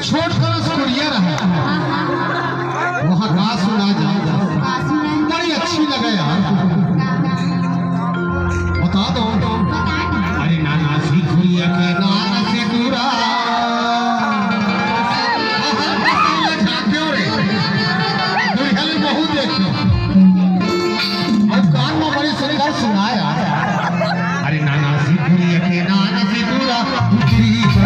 छोट कलश कुड़िया रहा वहाँ गा सुना जाए बड़ी अच्छी लगे यार बता दो अरे नाना सी कुड़िया के नाना से दूरा बहुत देखो और कान में बड़ी सुंदर सुनाया अरे नाना सी कुड़िया के नाना से दूरा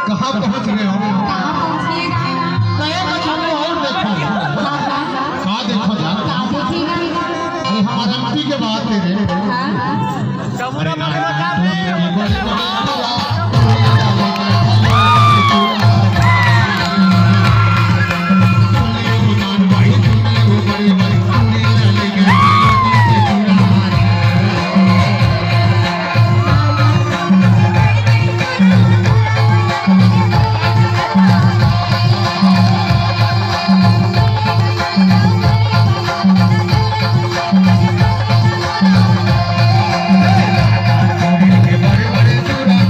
कहाँ पहुँच गए हो? नया कथा में और देखो। कहाँ देखो जान? अरे हमारे मट्टी के बात तेरे। अरे बड़े बड़े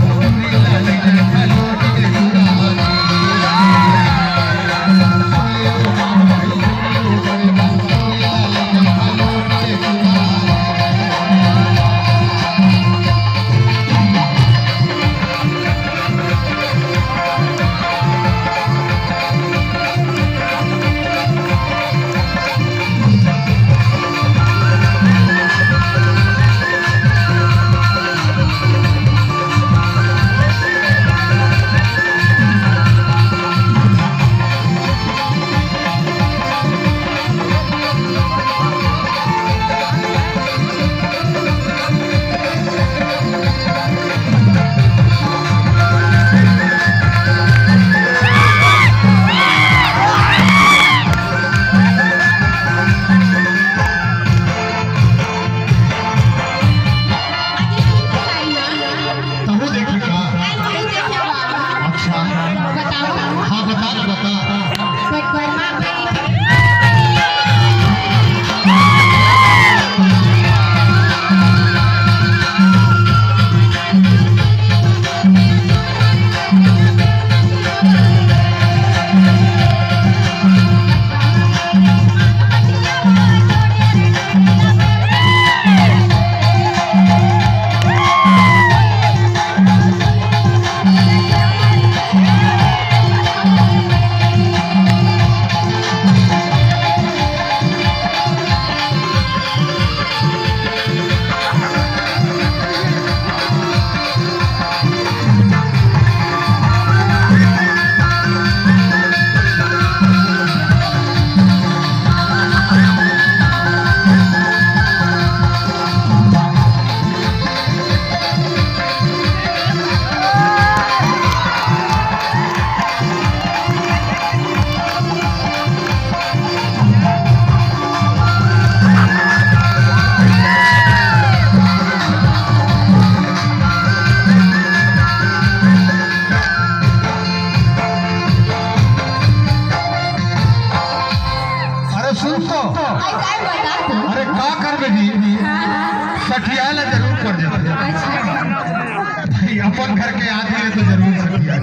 घर के आदमी है तो जरूर सखिया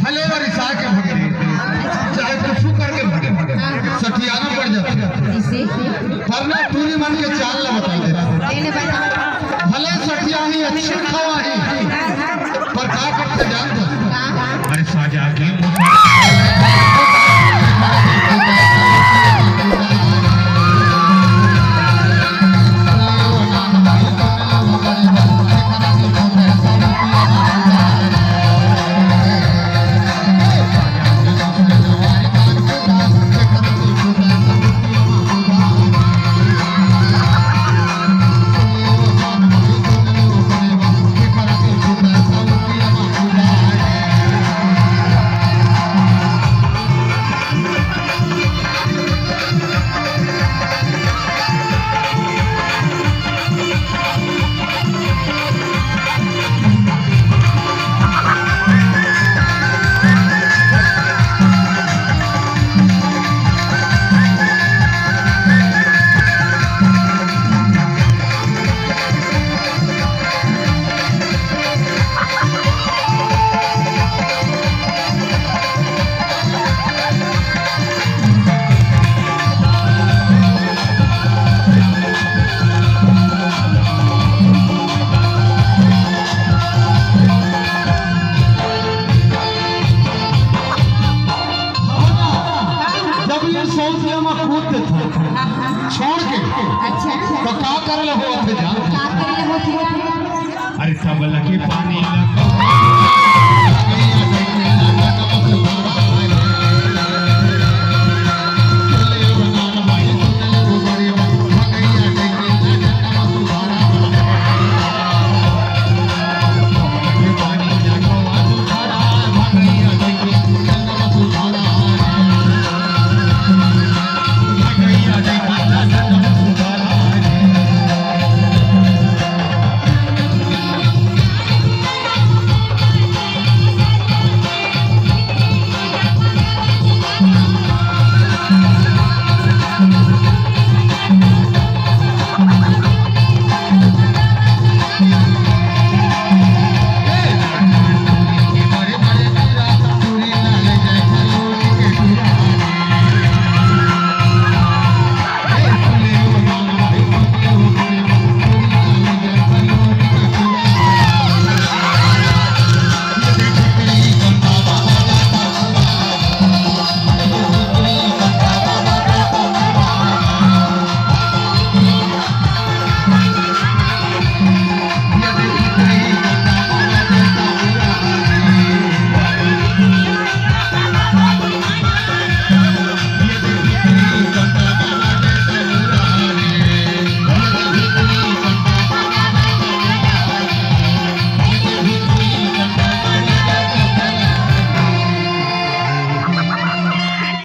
भले वरिसा के भगे चाहे कुछ करके भगे सखियाना पड़ जाती वरना तूने मन के चाल न बता दे भले सखिया ही अच्छी खवा ही पर का करते जानते अरे साजा के छोड़ के अच्छा तो का कर ले हो थे जान का कर ले हो थे अरे सब लगे पानी लगा